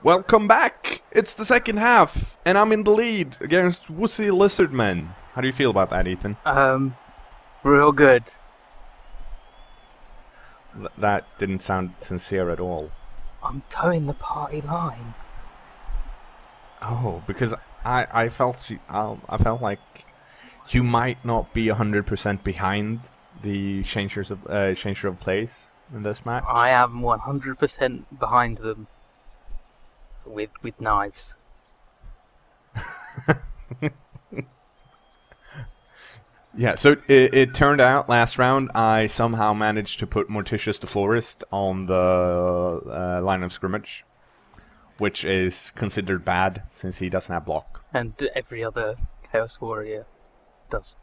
Welcome back! It's the second half, and I'm in the lead against Wussy Lizardmen. How do you feel about that, Ethan? Real good. That didn't sound sincere at all. I'm towing the party line. Oh, because I felt like you might not be 100% behind the changer of place in this match. I am 100% behind them with knives. Yeah, so it turned out last round I somehow managed to put Morticius the Florist on the line of scrimmage, which is considered bad since he doesn't have block. And every other Chaos Warrior does.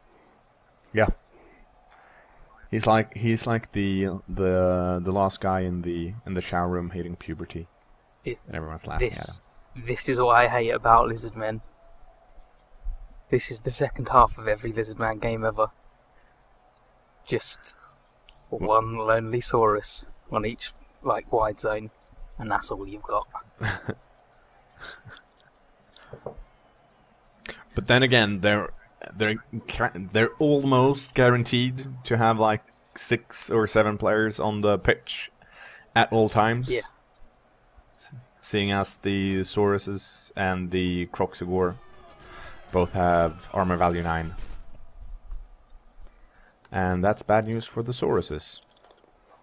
Yeah. He's like the last guy in the shower room hating puberty. And everyone's laughing at him. This is what I hate about Lizardmen. This is the second half of every Lizardman game ever. Just one lonely Saurus on each wide zone, and that's all you've got. But then again, they're almost guaranteed to have like 6 or 7 players on the pitch at all times. Yeah. Seeing as the Sauruses and the cKnoor both have armor value 9. And that's bad news for the Sauruses.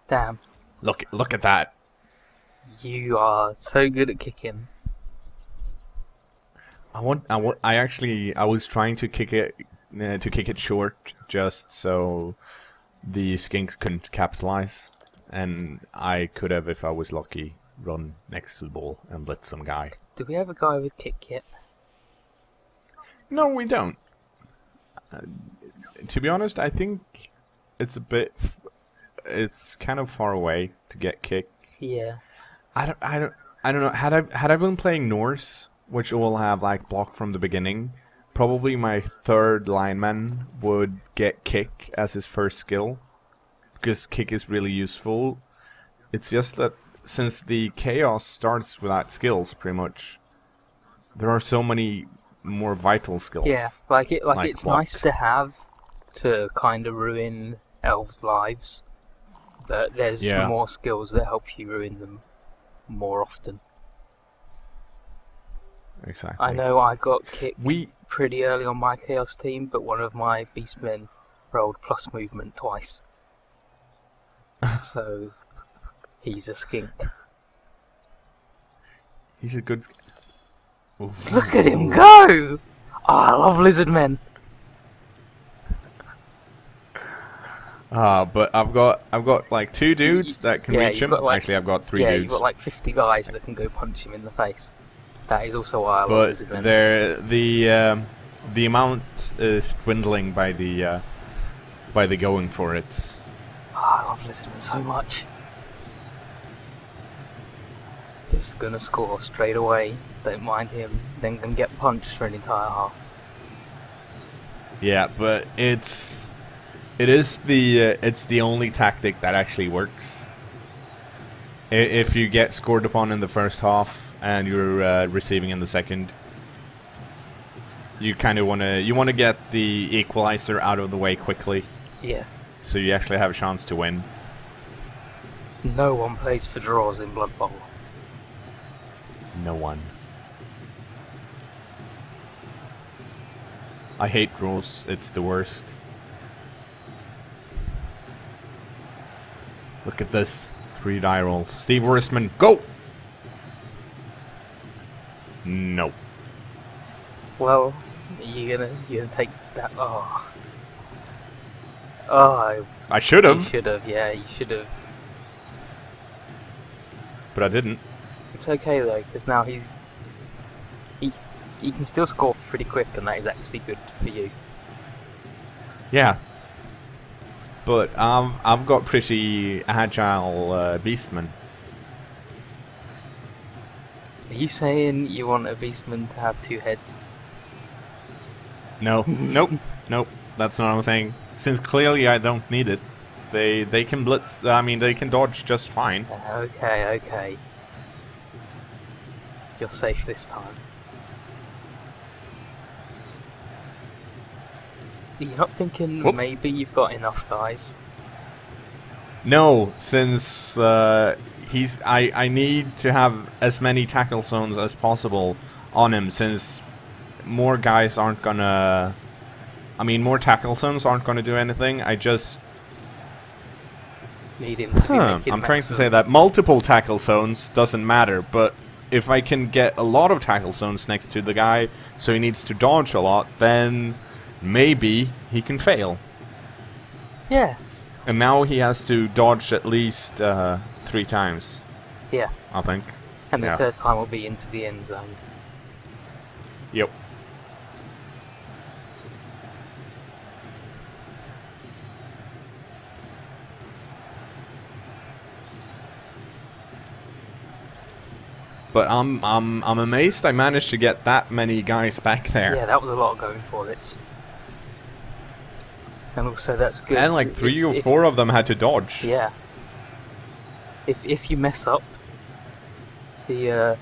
Damn. Look at that. You are so good at kicking. I was trying to kick it short just so the skinks couldn't capitalize, and I could have, if I was lucky, run next to the ball and blitz some guy. Do we have a guy with kick kit? No, we don't. To be honest, I think it's it's kind of far away to get kick. Yeah. I don't know. Had I been playing Norse, which will have like block from the beginning, probably my third lineman would get kick as his first skill, because kick is really useful. It's just that since the chaos starts without skills, pretty much, there are so many more vital skills. Yeah, it's block. nice to have to kind of ruin elves' lives, but there's more skills that help you ruin them more often. Exactly. I know I got kicked pretty early on my chaos team, but one of my beastmen rolled plus movement twice. So he's a skink. He's a good. Look at him go! Oh, I love Lizardmen. But I've got like 2 dudes that can reach him. Actually, I've got 3 dudes. Yeah, you've got like 50 guys that can go punch him in the face. That is also why I love Lizardmen. But the amount is dwindling by the going for it. Oh, I love Lizardmen so much. Just gonna score straight away. Don't mind him. Then can get punched for an entire half. Yeah, but it's the only tactic that actually works. If you get scored upon in the first half and you're receiving in the second, you kind of want to get the equalizer out of the way quickly. Yeah. So you actually have a chance to win. No one plays for draws in Blood Bowl. No one. I hate draws. It's the worst. Look at this. 3 die rolls. Steve Worstman, go! No. Well, you're gonna take that. Oh. Oh. I should have. You should have. Yeah, you should have. But I didn't. It's okay though, because now he can still score pretty quick, and that is actually good for you. Yeah. But I've got pretty agile beastmen. Are you saying you want a beastman to have 2 heads? No. Nope. That's not what I'm saying. Since clearly I don't need it. They can blitz. I mean, they can dodge just fine. Okay. You're safe this time. You're not thinking maybe you've got enough guys? No, since I need to have as many tackle zones as possible on him, since more guys aren't gonna... I mean, more tackle zones aren't gonna do anything. I just... Need him to be making I'm trying to say that multiple tackle zones doesn't matter, but if I can get a lot of tackle zones next to the guy, so he needs to dodge a lot, then maybe he can fail. Yeah. And now he has to dodge at least 3 times. Yeah. I think. And the third time will be into the end zone. Yep. But I'm amazed I managed to get that many guys back there. Yeah, that was a lot going for it. And also that's good. And like 3 or 4 of them had to dodge. Yeah. If you mess up the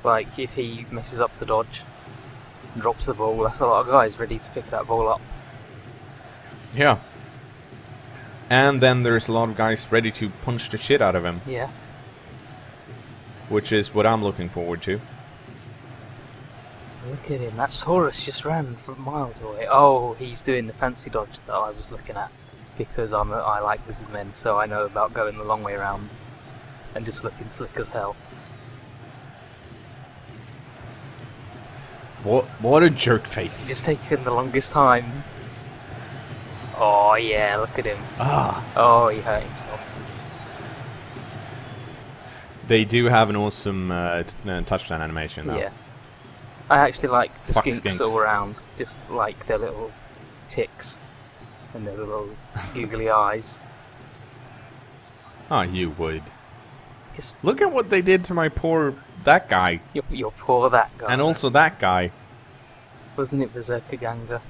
like if he messes up the dodge and drops the ball, that's a lot of guys ready to pick that ball up. Yeah. And then there's a lot of guys ready to punch the shit out of him. Yeah. Which is what I'm looking forward to. Look at him, that Saurus just ran from miles away. Oh, he's doing the fancy dodge that I was looking at. Because I like lizardmen, so I know about going the long way around. And just looking slick as hell. What a jerk face. It's taken the longest time. Oh yeah, look at him. Ah. Oh, he hurt himself. They do have an awesome touchdown animation though. Yeah. I actually like the Fuck skinks all around. Just like their little ticks. And their little googly eyes. Oh, you would. Just look at what they did to my that guy. Your poor that guy. And also that guy. Wasn't it Berserker Ganger?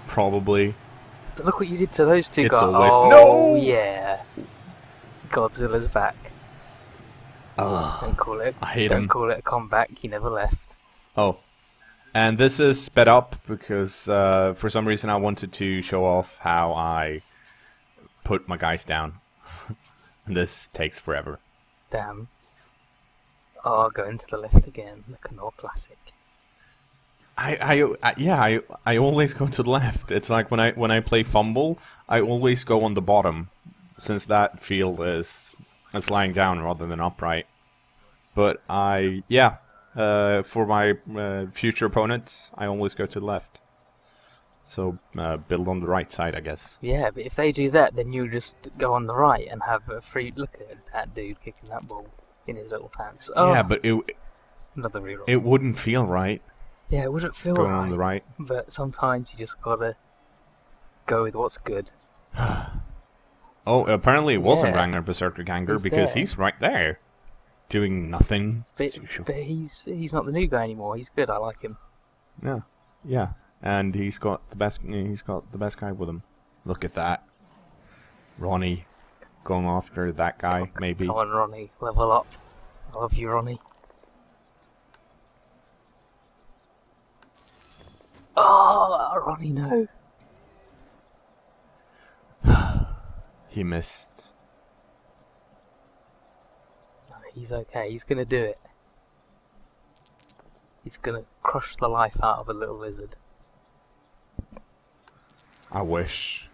Probably. But look what you did to those two guys. Always... Oh, no! Yeah. Godzilla's back. Ugh. Don't call it a comeback. He never left. Oh. And this is sped up because for some reason I wanted to show off how I put my guys down. And this takes forever. Damn. Oh, going to the left again. The cKnoor classic. I always go to the left. It's like when I play Fumble, I always go on the bottom, since that field is lying down rather than upright. But for my future opponents, I always go to the left. So build on the right side, I guess. Yeah, but if they do that, then you just go on the right and have a free look at that dude kicking that ball in his little pants. Oh, yeah, but another reroll. It wouldn't feel right. Yeah, it wouldn't feel going right. on the right. But sometimes you just gotta go with what's good. Oh, apparently it wasn't Ragnar Berserker Ganger because he's right there, doing nothing. But he's not the new guy anymore. He's good. I like him. Yeah, and he's got the best guy with him. Look at that, Ronnie, going after that guy. Maybe. Come on, Ronnie, level up. I love you, Ronnie. Oh, Ronnie, no. He missed. No, he's okay. He's gonna do it. He's gonna crush the life out of a little lizard. I wish.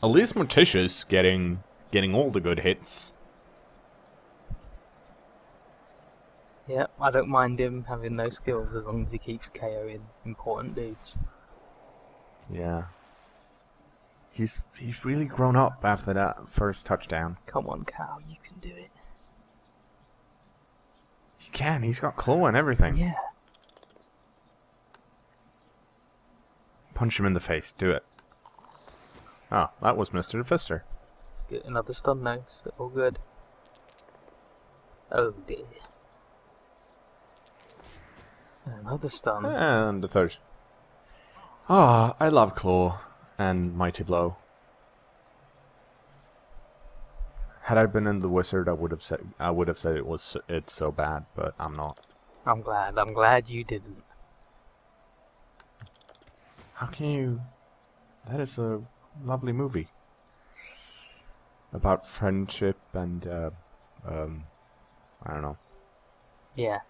At least Morticia's getting all the good hits. Yeah, I don't mind him having those skills as long as he keeps KOing important dudes. Yeah. He's really grown up after that first touchdown. Come on, Cal, you can do it. He can. He's got claw and everything. Yeah. Punch him in the face. Do it. Oh, that was Mr. Fister. Get another stun nose. All good. Oh dear. Another stun. And the third. Ah, I love claw and mighty blow. Had I been in the wizard, I would have said it's so bad, but I'm not. I'm glad. I'm glad you didn't. How can you? That is a lovely movie about friendship and I don't know. Yeah.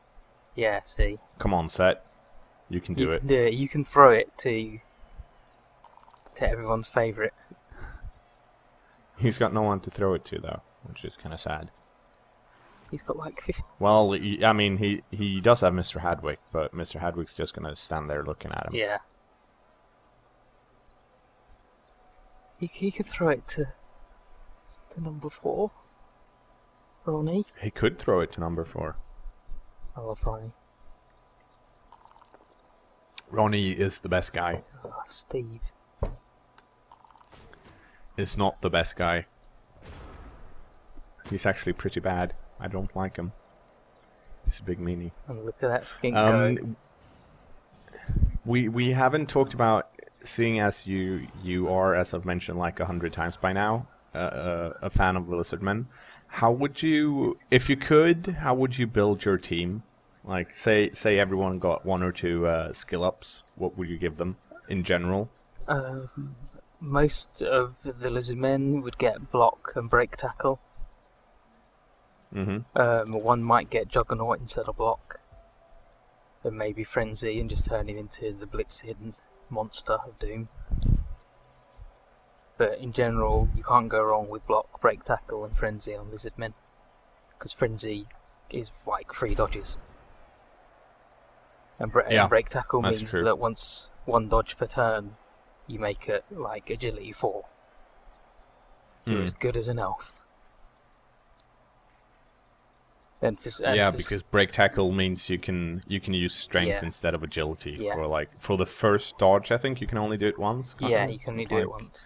Yeah. See. Come on, set. You can do You it. can do it. You can throw it to everyone's favourite. He's got no one to throw it to though, which is kind of sad. He's got like 50. Well, I mean, he does have Mr. Hadwick, but Mr. Hadwick's just gonna stand there looking at him. Yeah. He could throw it to number 4. Ronnie. He could throw it to number 4. I love Ronnie. Ronnie is the best guy. Oh, Steve. Is not the best guy. He's actually pretty bad. I don't like him. He's a big meanie. And look at that skink go. We haven't talked about, seeing as you are, as I've mentioned like 100 times by now, a fan of the Lizardmen. How would you, if you could, how would you build your team? Like, say everyone got 1 or 2 skill ups. What would you give them in general? Most of the Lizardmen would get block and break tackle. One might get Juggernaut instead of block, and maybe Frenzy and just turn him into the blitzing monster of doom. But in general, you can't go wrong with block, break tackle, and Frenzy on Lizardmen, because Frenzy is like 3 dodges, and break tackle means that once 1 dodge per turn, you make it like agility 4. You're as good as an elf. Because break tackle means you can use strength instead of agility. Yeah. Or like for the first dodge, I think you can only do it once. Yeah, you can only do it once.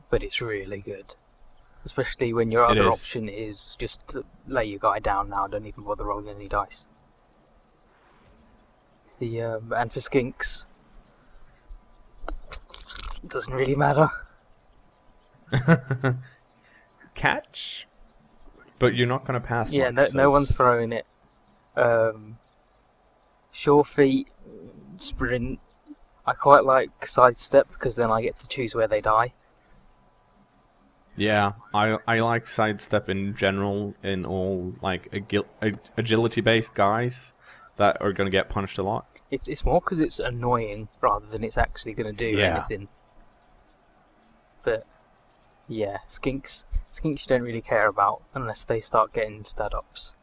But it's really good, especially when your other option is just to lay your guy down now. Don't even bother rolling any dice. And for skinks, it doesn't really matter. Catch. But you're not going to pass. Yeah, much, no one's throwing it. Sure feet, sprint. I quite like sidestep because then I get to choose where they die. Yeah, I like sidestep in general in all like agility-based guys that are going to get punched a lot. It's more because it's annoying rather than it's actually going to do anything. But yeah, skinks you don't really care about unless they start getting stat ups.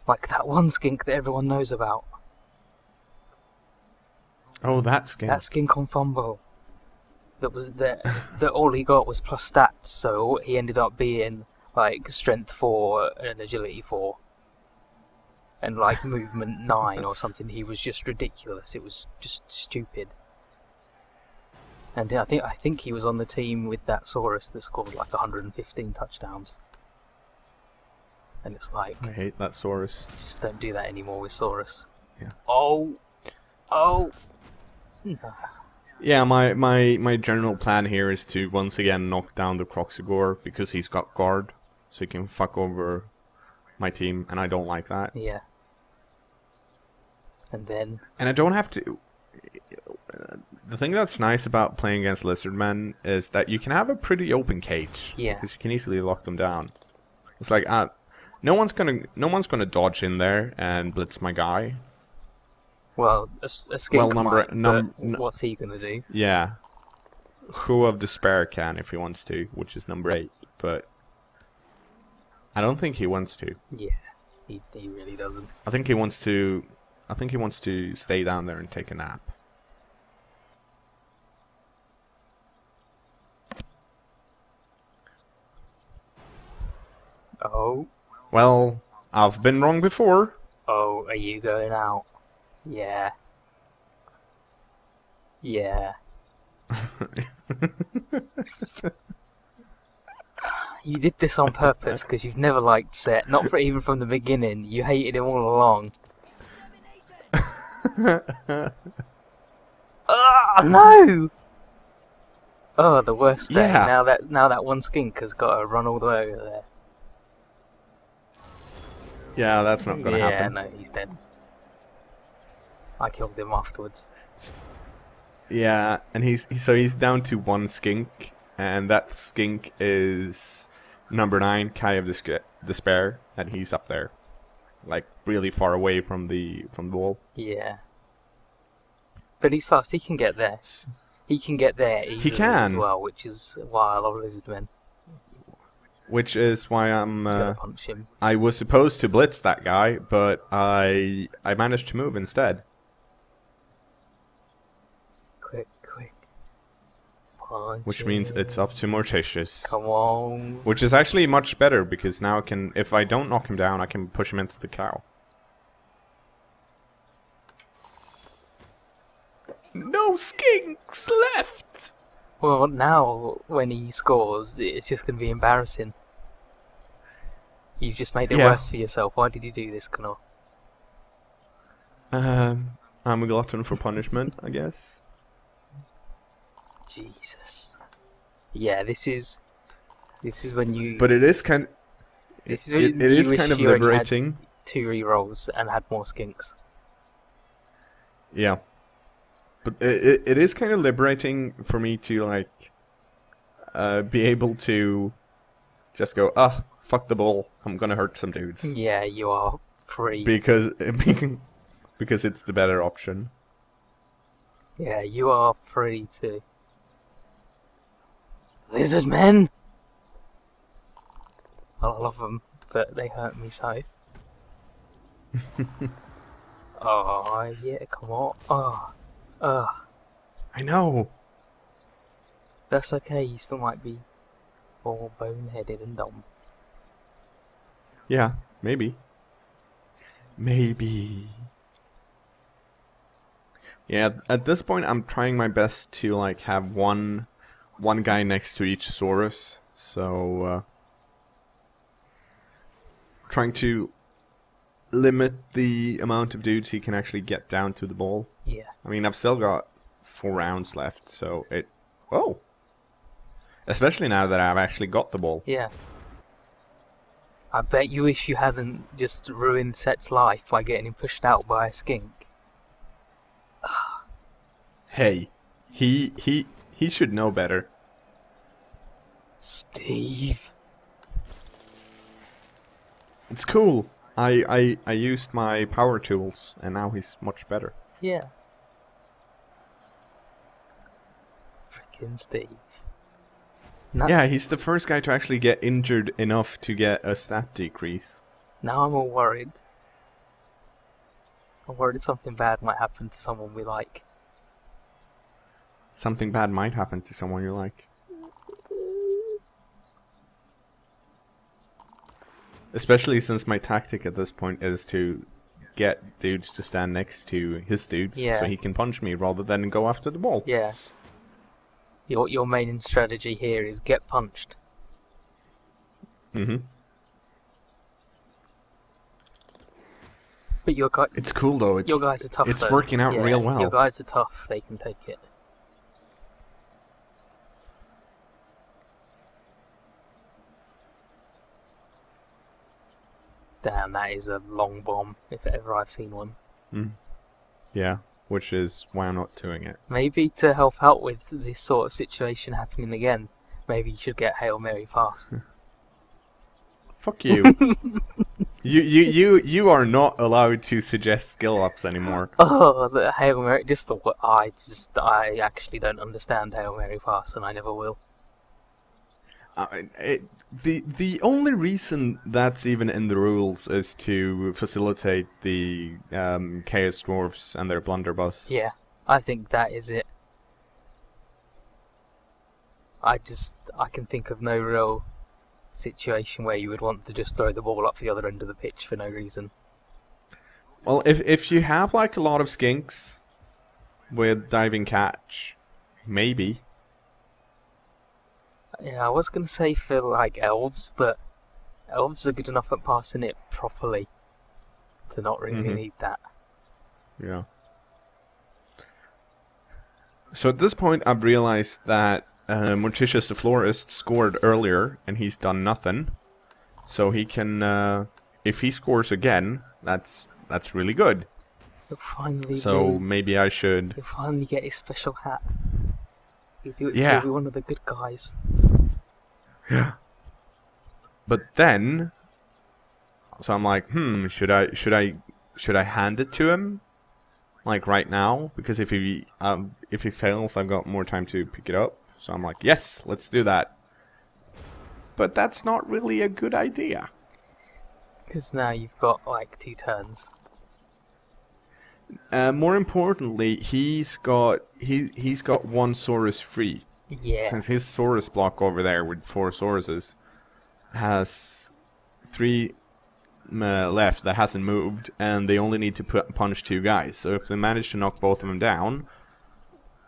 Like that one skink that everyone knows about. Oh, that skink. That skink on Fumbo. That all he got was plus stats, so he ended up being like strength 4 and agility 4. And like movement 9 or something. He was just ridiculous. It was just stupid. And I think he was on the team with that Saurus that scored like 115 touchdowns. And it's like, I hate that Saurus. Just don't do that anymore with Saurus. Yeah. Oh. Yeah, my general plan here is to once again knock down the cKnoor because he's got guard, so he can fuck over my team, and I don't like that. Yeah. And I don't have to. The thing that's nice about playing against Lizardmen is that you can have a pretty open cage. Yeah. Because you can easily lock them down. It's like no one's gonna dodge in there and blitz my guy. Well, a skink might, what's he gonna do? Yeah. Who of Despair can if he wants to, which is number 8, but I don't think he wants to. Yeah, he really doesn't. I think he wants to stay down there and take a nap. Oh. Well, I've been wrong before. Oh, are you going out? Yeah. Yeah. You did this on purpose because you've never liked Set. Not even from the beginning. You hated him all along. Ah, no! Oh, the worst day. Yeah. Now that one skink has got to run all the way over there. Yeah, that's not gonna Yeah, happen. no, he's dead. I killed him afterwards. Yeah, and he's down to one skink, and that skink is number 9, Kai of Despair, and he's up there, like really far away from the wall. Yeah. But he's fast, he can get there. He can get there He easily as can, well, which is why I love Lizardmen. which is why Gotta punch him. I was supposed to blitz that guy, but I managed to move instead. Quick. Punch Which means him. it's up to Morticious. Come on. Which is actually much better, because now if I don't knock him down, I can push him into the cow. No skinks left! Well, now when he scores, it's just going to be embarrassing. You've just made it worse for yourself. Why did you do this, cKnoor? I'm a glutton for punishment, I guess. Jesus. Yeah, this is when you. But it is kind. This is it when you is wish kind of you only had liberating. 2 rerolls and had more skinks. Yeah. But it is kind of liberating for me to like be able to just go, fuck the ball, I'm gonna hurt some dudes. Yeah, you are free. Because it's the better option. Yeah, you are free to. Lizardmen! I love them, but they hurt me so. Oh, yeah, come on. I know. That's okay, you still might be all boneheaded and dumb. Yeah, maybe. Maybe. Yeah, at this point I'm trying my best to like have one guy next to each Saurus, so trying to limit the amount of dudes he can actually get down to the ball. Yeah. I mean, I've still got 4 rounds left, so it... Oh! Especially now that I've actually got the ball. Yeah. I bet you wish you hadn't just ruined Set's life by getting him pushed out by a skink. Hey, he should know better. Steve. It's cool. I used my power tools, and now he's much better. Yeah. Frickin' Steve. Yeah, he's the first guy to actually get injured enough to get a stat decrease. Now I'm all worried. I'm worried something bad might happen to someone we like. Something bad might happen to someone you like. Especially since my tactic at this point is to get dudes to stand next to his dudes, so he can punch me rather than go after the ball. Yeah. Your main strategy here is get punched. Mm-hmm. But it's cool though. Your guys are tough. It's working out real well. Your guys are tough. They can take it. Damn, that is a long bomb, if ever I've seen one. Yeah, which is why I'm not doing it. Maybe to help out with this sort of situation happening again, maybe you should get Hail Mary pass. Fuck you. You are not allowed to suggest skill ups anymore. Oh, the Hail Mary, I actually don't understand Hail Mary pass, and I never will. The only reason that's even in the rules is to facilitate the Chaos Dwarfs and their blunderbuss. Yeah, I think that is it. I can think of no real situation where you would want to just throw the ball up the other end of the pitch for no reason. Well, if you have like a lot of skinks with diving catch, maybe. Yeah, I was going to say for like elves, but elves are good enough at passing it properly to not really need that. Yeah. So at this point I've realized that Morticius the Florist scored earlier, and he's done nothing. So he can, if he scores again, that's really good. He'll finally So maybe I should. He'll finally get his special hat. He'll Yeah. be one of the good guys. Yeah. But then, so I'm like, should I hand it to him, like right now? Because if he fails, I've got more time to pick it up. So I'm like, yes, let's do that. But that's not really a good idea. Because now you've got like 2 turns. More importantly, he's got 1 Saurus free. Yeah. Since his Saurus block over there with 4 Sauruses has 3 left that hasn't moved, and they only need to punch 2 guys. So if they manage to knock both of them down,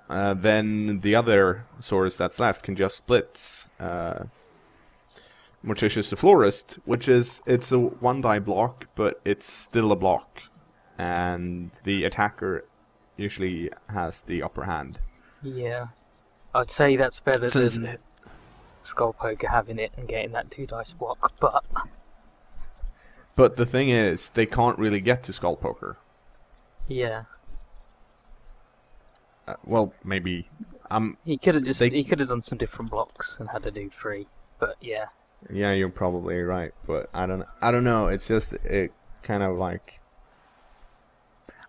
then the other Saurus that's left can just split Morticius the Florist, which is, it's a 1-die block, but it's still a block, and the attacker usually has the upper hand. Yeah. I'd say that's better than Skullpoker having it and getting that 2-dice block, But the thing is, they can't really get to Skullpoker. yeah. Well, maybe. He could have done some different blocks and had to do 3, but yeah. Yeah, you're probably right, but I don't know. It's just it kind of like.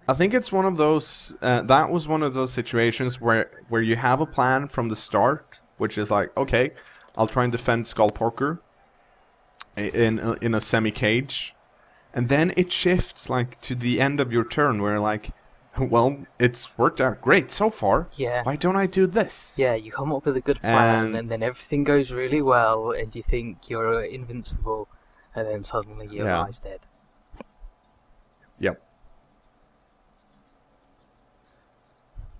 I think it's one of those. That was one of those situations where you have a plan from the start, which is like, okay, I'll try and defend Skullpoker in a semi cage, and then it shifts like to the end of your turn where like, well, it's worked out great so far. Yeah. Why don't I do this? Yeah, you come up with a good plan, and then everything goes really well, and you think you're invincible, and then suddenly your guy's dead. Yep.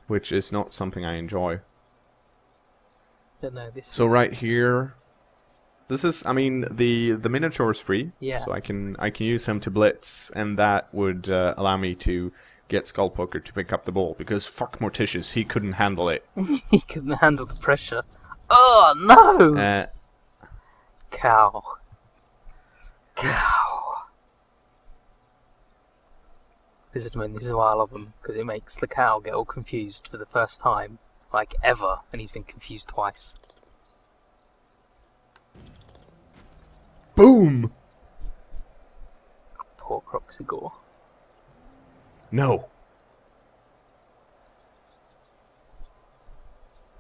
Which is not something I enjoy. But no, this So is... right here, this is, I mean, the minotaur is free. Yeah. So I can use him to blitz, and that would allow me to get Skullpoker to pick up the ball, because fuck Morticius, he couldn't handle it. He couldn't handle the pressure. Oh no! Cow. This is why I love him, because it makes the cow get all confused for the first time, like ever, and he's been confused twice. Boom! Poor Croxigore. No.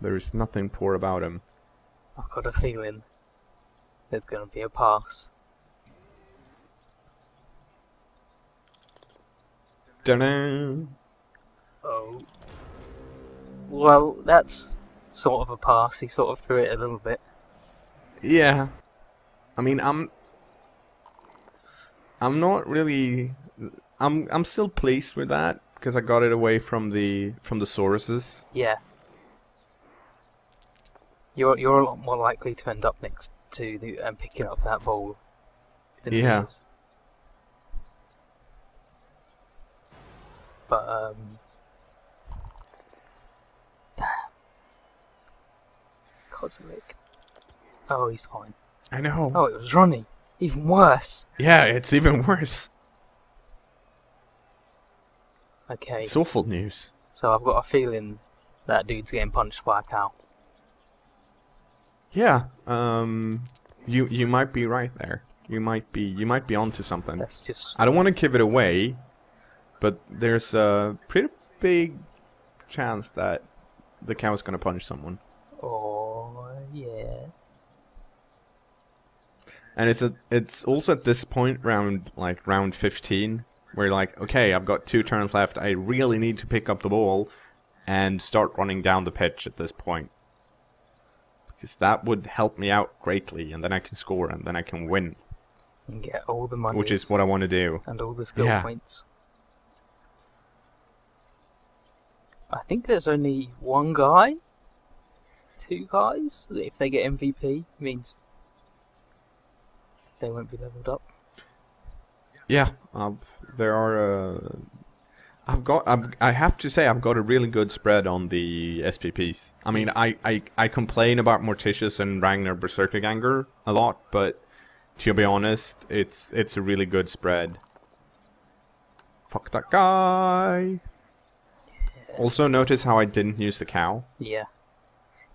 There is nothing poor about him. I've got a feeling there's going to be a pass. Da-da! Oh. Well, that's sort of a pass. He sort of threw it a little bit. Yeah. I mean, I'm not really. I'm still pleased with that because I got it away from the Sauruses. Yeah. You're a lot more likely to end up next to and picking up that ball than he is. But damn. Kozlik. Oh, he's fine. I know. Oh, it was Ronnie. Even worse. Yeah, it's even worse. Okay. It's awful news. So I've got a feeling that dude's getting punched by a cow. Yeah. You might be right there. You might be onto something. That's just. I don't want to give it away, but there's a pretty big chance that the cow's gonna punch someone. Oh yeah. And it's also at this point round 15 where you're like, okay, I've got 2 turns left. I really need to pick up the ball and start running down the pitch at this point. Because that would help me out greatly, and then I can score, and then I can win. And get all the money. Which is what I want to do. And all the skill points. I think there's only 1 guy? 2 guys? If they get MVP, means they won't be leveled up. Yeah, there are. I have to say I've got a really good spread on the SPPs. I mean, I complain about Morticius and Ragnar Berserkerganger a lot, but to be honest, it's a really good spread. Fuck that guy. Also, notice how I didn't use the cow. Yeah,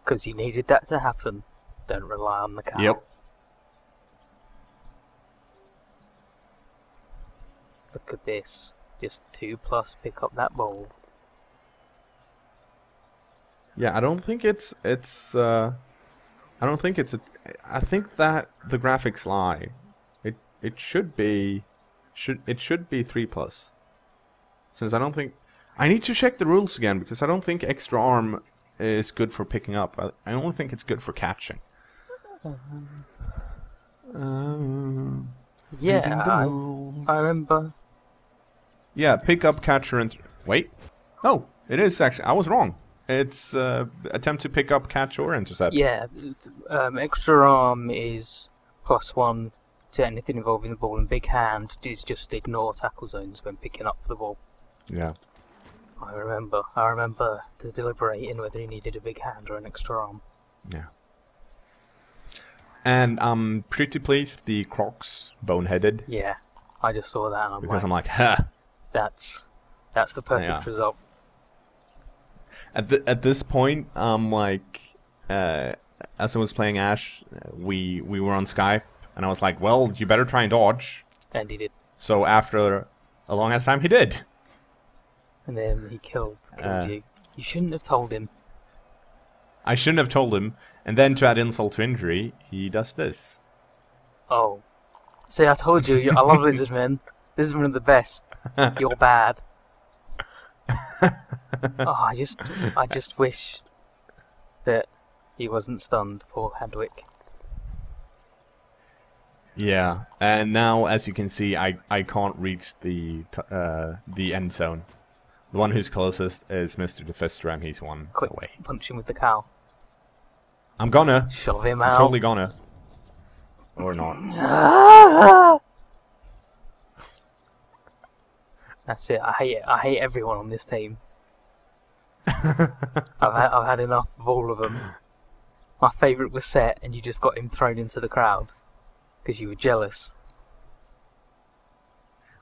because you needed that to happen. Don't rely on the cow. Yep. Look at this. Just 2+ pick up that bowl. Yeah, I don't think it's I don't think it's a. I think that the graphics lie. It should be 3+. Since I don't think I need to check the rules again because I don't think extra arm is good for picking up. I only think it's good for catching. Yeah, I remember. Yeah, pick up, catcher, and wait. Oh, it is actually. I was wrong. It's attempt to pick up, catch, or intercept. Yeah, extra arm is +1 to anything involving the ball, and big hand is just ignore tackle zones when picking up the ball. Yeah. I remember deliberating whether he needed a big hand or an extra arm. Yeah. And I'm pretty pleased the Crocs boneheaded. Yeah, I just saw that and I'm like, ha. That's the perfect result. At this point, like, as I was playing Ashe, we were on Skype, and I was like, well, you better try and dodge. And he did. So after a long ass time, he did. And then he killed you. You shouldn't have told him. I shouldn't have told him. And then to add insult to injury, he does this. Oh. See, I told you, I love Lizardmen. Lizardmen are the best. You're bad. Oh, I just wish that he wasn't stunned for Hadwick. Yeah, and now as you can see, I can't reach the end zone. The one who's closest is Mr. Defister, and he's one Quick, away. punch him with the cow. I'm gonna. Shove him I'm out. totally gonna. Or not. That's it. I hate it. I hate everyone on this team. I've had enough of all of them. My favourite was Set, and you just got him thrown into the crowd because you were jealous.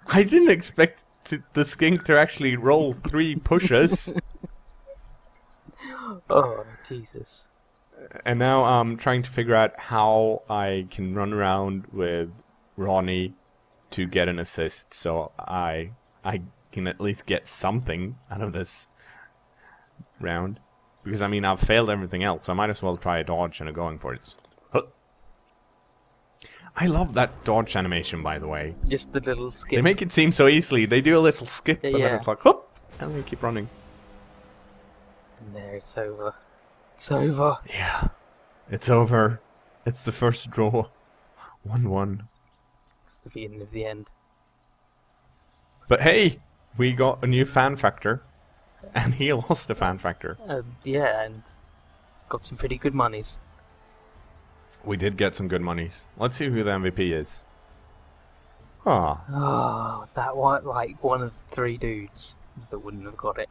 I didn't expect the skink to actually roll 3 pushes. Oh, Jesus. And now I'm trying to figure out how I can run around with Ronnie to get an assist, so I can at least get something out of this round. Because, I mean, I've failed everything else, so I might as well try a dodge and a going for it. Huh. I love that dodge animation, by the way. Just the little skip. They make it seem so easily. They do a little skip, and then it's like, whoop, and they keep running. And there, it's over. It's over. Yeah, it's over. It's the first draw. 1-1. It's the beginning of the end. But hey, we got a new fan factor, and he lost a fan factor. Yeah, and got some pretty good monies. We did get some good monies. Let's see who the MVP is. Ah. Oh, that one, like one of the 3 dudes that wouldn't have got it.